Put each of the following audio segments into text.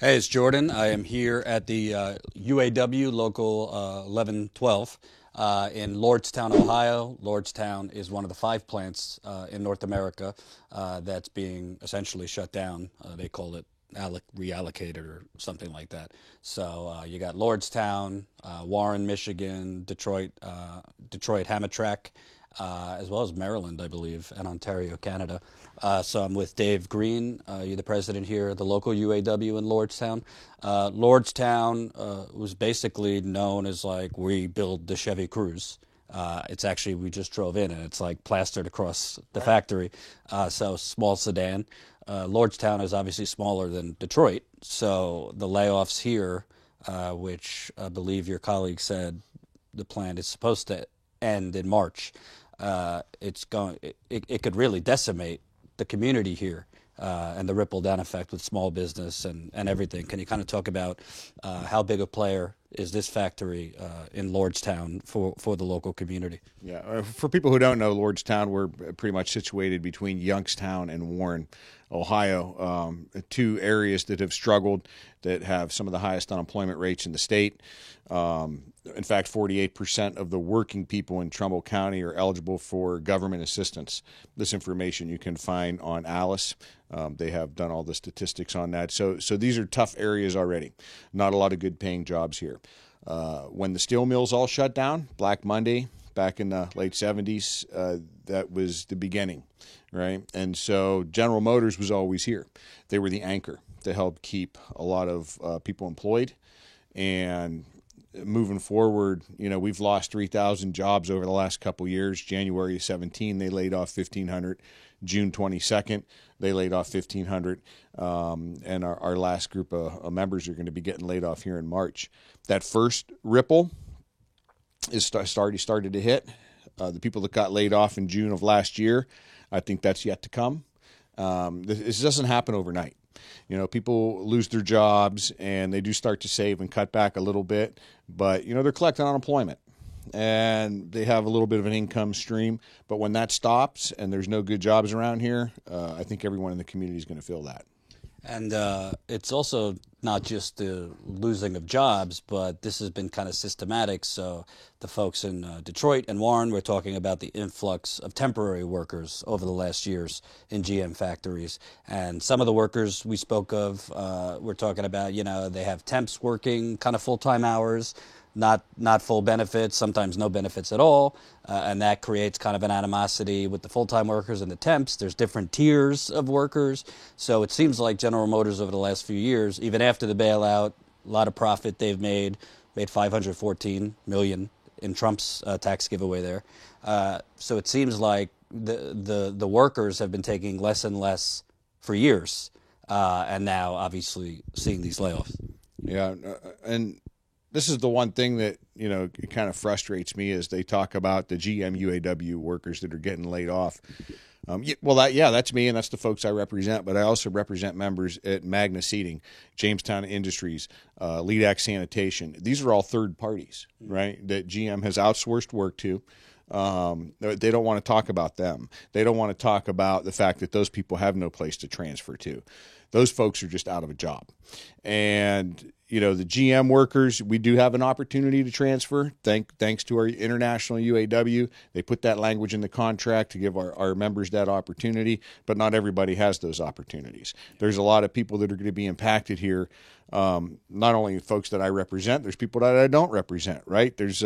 Hey, it's Jordan. I am here at the UAW Local 1112 in Lordstown, Ohio. Lordstown is one of the five plants in North America that's being essentially shut down. They call it reallocated or something like that. So you got Lordstown, Warren, Michigan, Detroit Hamtramck, as well as Maryland, I believe, and Ontario, Canada. So I'm with Dave Green. You're the president here at the local UAW in Lordstown. Lordstown was basically known as like we build the Chevy Cruze. It's actually, we just drove in and it's like plastered across the factory. So small sedan. Lordstown is obviously smaller than Detroit. So the layoffs here, which I believe your colleague said the plan is supposed to end in March, it could really decimate the community here and the ripple down effect with small business and everything. Can you kind of talk about how big a player is this factory in Lordstown for the local community? Yeah, for people who don't know, Lordstown, we're pretty much situated between Youngstown and Warren, Ohio, two areas that have struggled, that have some of the highest unemployment rates in the state. In fact, 48% of the working people in Trumbull County are eligible for government assistance. This information you can find on Alice. They have done all the statistics on that. So these are tough areas already. Not a lot of good paying jobs here. When the steel mills all shut down, Black Monday, back in the late 70s, that was the beginning, right? And so General Motors was always here. They were the anchor to help keep a lot of people employed. And moving forward, we've lost 3,000 jobs over the last couple years. January 17, they laid off 1,500. June 22nd, they laid off 1,500. And our last group of members are going to be getting laid off here in March. That first ripple is started to hit. The people that got laid off in June of last year, I think that's yet to come. This doesn't happen overnight. People lose their jobs and they do start to save and cut back a little bit, but, they're collecting unemployment and they have a little bit of an income stream. But when that stops and there's no good jobs around here, I think everyone in the community is going to feel that. And it's also not just the losing of jobs, but this has been kind of systematic. So the folks in Detroit and Warren, we're talking about the influx of temporary workers over the last years in GM factories. And some of the workers we spoke of, we're talking about, they have temps working kind of full-time hours, not full benefits, sometimes no benefits at all, and that creates kind of an animosity with the full-time workers and the temps. There's different tiers of workers, so it seems like General Motors over the last few years, even after the bailout, a lot of profit they've made $514 million in Trump's tax giveaway there. So it seems like the workers have been taking less and less for years, and now obviously seeing these layoffs. Yeah, and this is the one thing that, it kind of frustrates me is they talk about the GM UAW workers that are getting laid off. That's me, and that's the folks I represent, but I also represent members at Magna Seating, Jamestown Industries, Leadax Sanitation. These are all third parties, right, that GM has outsourced work to. They don't want to talk about them. They don't want to talk about the fact that those people have no place to transfer to. Those folks are just out of a job. And the GM workers, we do have an opportunity to transfer. Thanks to our international UAW. They put that language in the contract to give our members that opportunity, but not everybody has those opportunities. There's a lot of people that are going to be impacted here. Not only folks that I represent, there's people that I don't represent, right? There's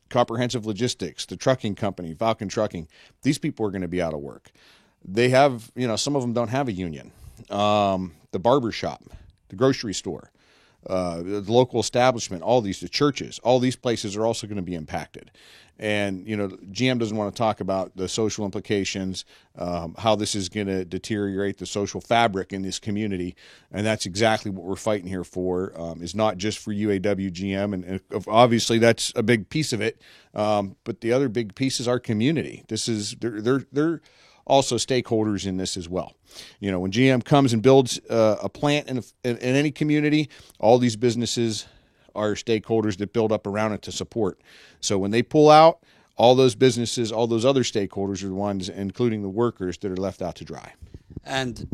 Comprehensive Logistics, the trucking company, Falcon Trucking. These people are going to be out of work. They have, some of them don't have a union. The barber shop, the grocery store, the local establishment, the churches, all these places are also going to be impacted. And, GM doesn't want to talk about the social implications, how this is going to deteriorate the social fabric in this community. And that's exactly what we're fighting here for, is not just for UAW GM. And obviously that's a big piece of it. But the other big piece is our community. They're also stakeholders in this as well. When GM comes and builds a plant in any community, all these businesses are stakeholders that build up around it to support. So when they pull out, all those businesses, all those other stakeholders are the ones, including the workers, that are left out to dry. And,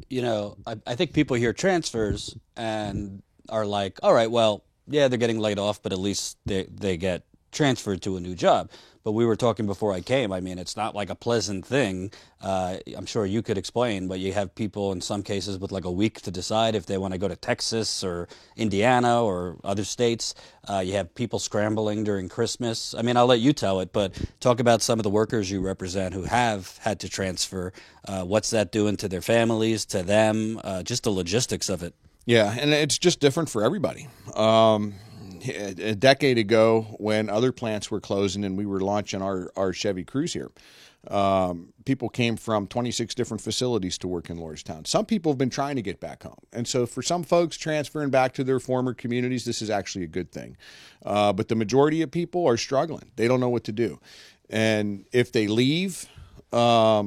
I think people hear transfers and are like, all right, well, yeah, they're getting laid off, but at least they get transferred to a new job. But we were talking before I came. I mean, it's not like a pleasant thing. I'm sure you could explain, but you have people in some cases with like a week to decide if they want to go to Texas or Indiana or other states. You have people scrambling during Christmas. I mean, I'll let you tell it, but talk about some of the workers you represent who have had to transfer. What's that doing to their families, to them, just the logistics of it? Yeah, and it's just different for everybody. A decade ago, when other plants were closing and we were launching our Chevy Cruze here, people came from 26 different facilities to work in Lordstown. Some people have been trying to get back home. And so for some folks transferring back to their former communities, this is actually a good thing. But the majority of people are struggling. They don't know what to do. And if they leave, they're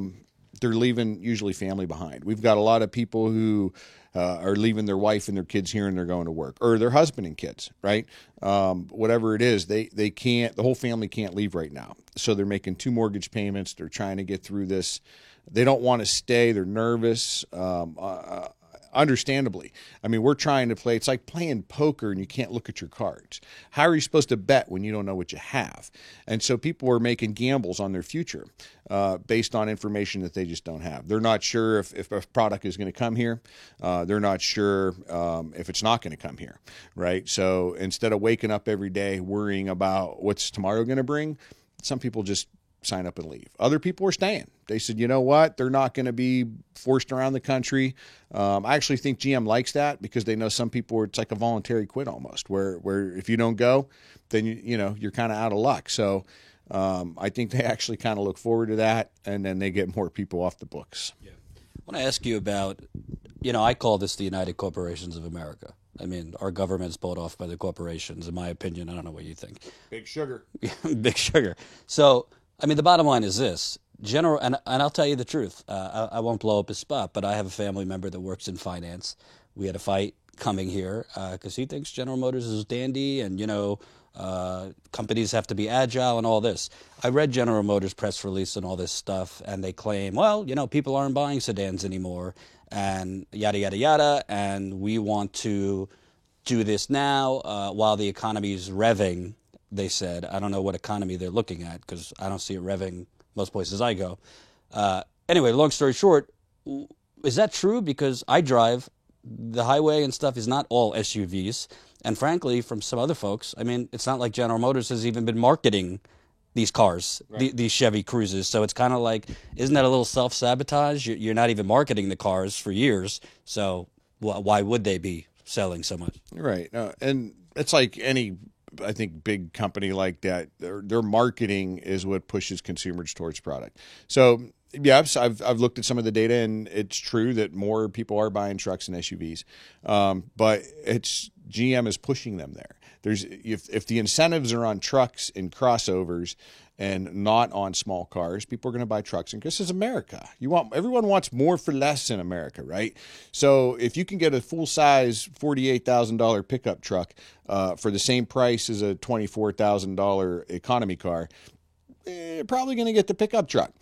leaving usually family behind. We've got a lot of people who are leaving their wife and their kids here and they're going to work, or their husband and kids, right? Whatever it is, they can't, the whole family can't leave right now. So they're making 2 mortgage payments. They're trying to get through this. They don't want to stay. They're nervous. Understandably. I mean, we're trying to play, it's like playing poker and you can't look at your cards. How are you supposed to bet when you don't know what you have? And so people are making gambles on their future based on information that they just don't have. They're not sure if a product is going to come here. They're not sure if it's not going to come here, right? So instead of waking up every day worrying about what's tomorrow going to bring, some people just sign up and leave. Other people are staying. They said, you know what? They're not going to be forced around the country. I actually think GM likes that because they know some people, it's like a voluntary quit almost, where if you don't go, then you're kind of out of luck. So I think they actually kind of look forward to that, and then they get more people off the books. Yeah. I want to ask you about, I call this the United Corporations of America. I mean, our government's bought off by the corporations, in my opinion. I don't know what you think. Big sugar. Big sugar. So, I mean, the bottom line is this. And I'll tell you the truth. I won't blow up his spot, but I have a family member that works in finance. We had a fight coming here because he thinks General Motors is dandy and, companies have to be agile and all this. I read General Motors' press release and all this stuff, and they claim, well, people aren't buying sedans anymore and yada, yada, yada, and we want to do this now while the economy is revving. They said, I don't know what economy they're looking at because I don't see it revving most places I go. Anyway, long story short, is that true? Because I drive, the highway and stuff is not all SUVs. And frankly, from some other folks, I mean, it's not like General Motors has even been marketing these cars, right, these Chevy Cruzes. So it's kind of like, isn't that a little self-sabotage? You're not even marketing the cars for years. So why would they be selling so much? Right. And it's like any, I think, big company like that, their marketing is what pushes consumers towards product. So yes, I've looked at some of the data, and it's true that more people are buying trucks and SUVs, but GM is pushing them there. If the incentives are on trucks and crossovers and not on small cars, people are going to buy trucks. And this is America. Everyone wants more for less in America, right? So if you can get a full-size $48,000 pickup truck for the same price as a $24,000 economy car, you're probably going to get the pickup truck.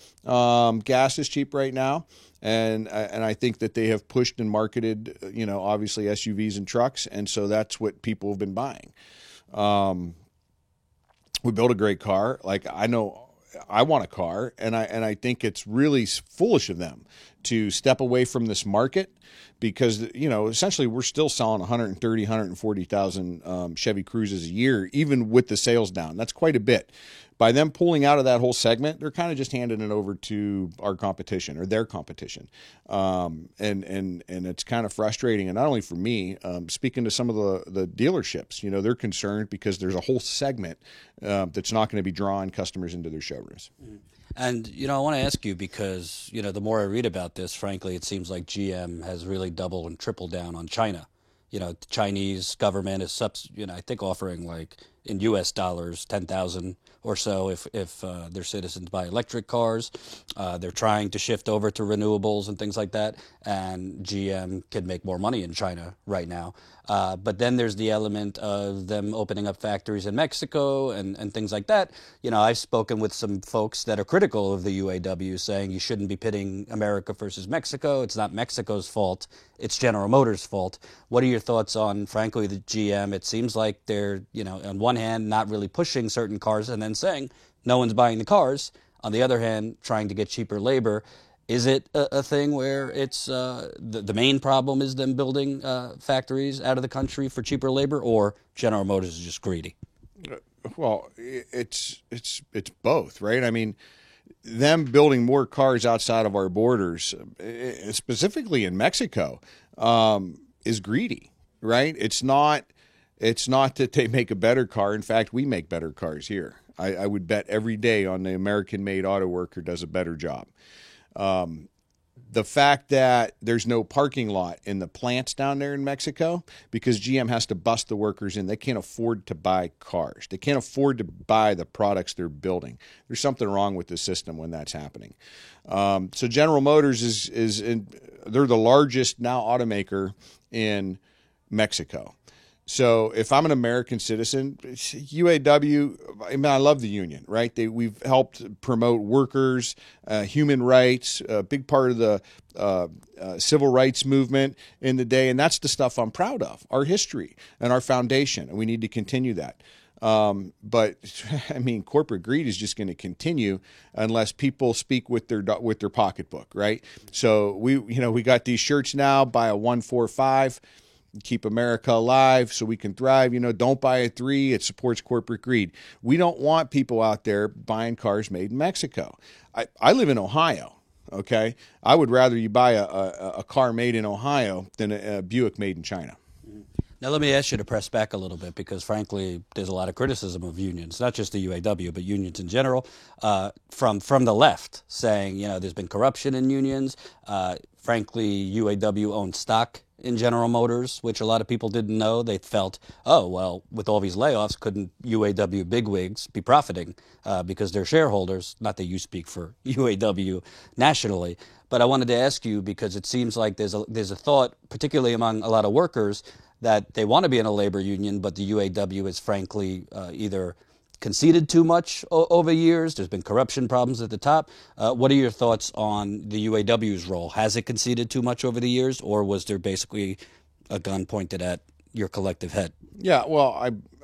Gas is cheap right now, and I think that they have pushed and marketed, obviously SUVs and trucks, and so that's what people have been buying. We built a great car. Like, I know I want a car, and I think it's really foolish of them to step away from this market because, essentially we're still selling 130, 140,000 Chevy Cruzes a year, even with the sales down. That's quite a bit. By them pulling out of that whole segment, they're kind of just handing it over to our competition or their competition. And it's kind of frustrating. And not only for me, speaking to some of the dealerships, they're concerned because there's a whole segment that's not going to be drawing customers into their showrooms. And, I want to ask you because, the more I read about this, frankly, it seems like GM has really doubled and tripled down on China. The Chinese government is, I think offering in U.S. dollars, 10,000 or so if their citizens buy electric cars. They're trying to shift over to renewables and things like that, and GM can make more money in China right now. But then there's the element of them opening up factories in Mexico and things like that. You know, I've spoken with some folks that are critical of the UAW, saying you shouldn't be pitting America versus Mexico. It's not Mexico's fault. It's General Motors' fault. What are your thoughts on, frankly, the GM? It seems like they're, you know, on one hand, not really pushing certain cars and then saying no one's buying the cars. On the other hand, trying to get cheaper labor. Is it a thing where it's the main problem is them building factories out of the country for cheaper labor, or General Motors is just greedy? Well, it's both, right? I mean, them building more cars outside of our borders, specifically in Mexico, is greedy, right? It's not that they make a better car. In fact, we make better cars here. I would bet every day on the American-made auto worker does a better job. The fact that there's no parking lot in the plants down there in Mexico because GM has to bust the workers in. They can't afford to buy cars. They can't afford to buy the products they're building. There's something wrong with the system when that's happening. So General Motors they're the largest now automaker in Mexico. So if I'm an American citizen, UAW, I mean, I love the union, right? We've helped promote workers, human rights, a big part of the civil rights movement in the day. And that's the stuff I'm proud of, our history and our foundation. And we need to continue that. But I mean, corporate greed is just going to continue unless people speak with their pocketbook, right? So we got these shirts now, buy a 145. Keep America alive so we can thrive. Don't buy a 3. It supports corporate greed. We don't want people out there buying cars made in Mexico. I live in Ohio, okay? I would rather you buy a car made in Ohio than a Buick made in China. Now, let me ask you to press back a little bit because, frankly, there's a lot of criticism of unions, not just the UAW, but unions in general, from the left, saying, there's been corruption in unions. Frankly, UAW owns stock in General Motors, which a lot of people didn't know. They felt, oh, well, with all these layoffs, couldn't UAW bigwigs be profiting because they're shareholders? Not that you speak for UAW nationally. But I wanted to ask you, because it seems like there's a thought, particularly among a lot of workers, that they want to be in a labor union, but the UAW is frankly either conceded too much over years. There's been corruption problems at the top. What are your thoughts on the UAW's role? Has it conceded too much over the years, or was there basically a gun pointed at your collective head? Yeah, well,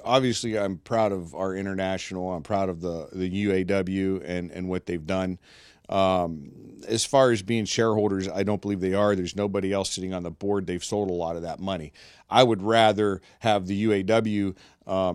I'm proud of our international. I'm proud of the UAW and what they've done. As far as being shareholders, I don't believe they are. There's nobody else sitting on the board. They've sold a lot of that money. I would rather have the UAW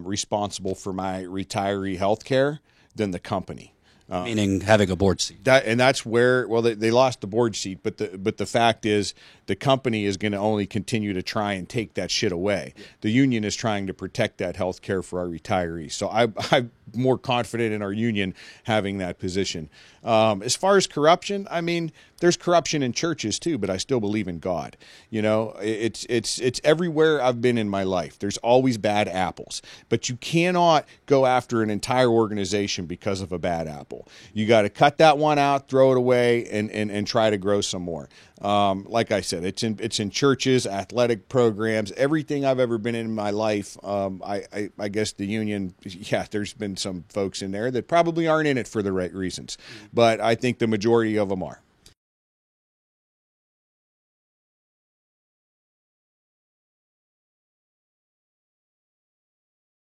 responsible for my retiree health care than the company. Meaning having a board seat. That's where, well, they lost the board seat, but the fact is the company is going to only continue to try and take that shit away. The union is trying to protect that health care for our retirees. So I'm more confident in our union having that position. As far as corruption, I mean, there's corruption in churches too, but I still believe in God. It's everywhere I've been in my life. There's always bad apples, but you cannot go after an entire organization because of a bad apple. You got to cut that one out, throw it away, and try to grow some more. Like I said, it's in churches, athletic programs, everything I've ever been in my life. I guess the union, yeah, there's been some folks in there that probably aren't in it for the right reasons, but I think the majority of them are.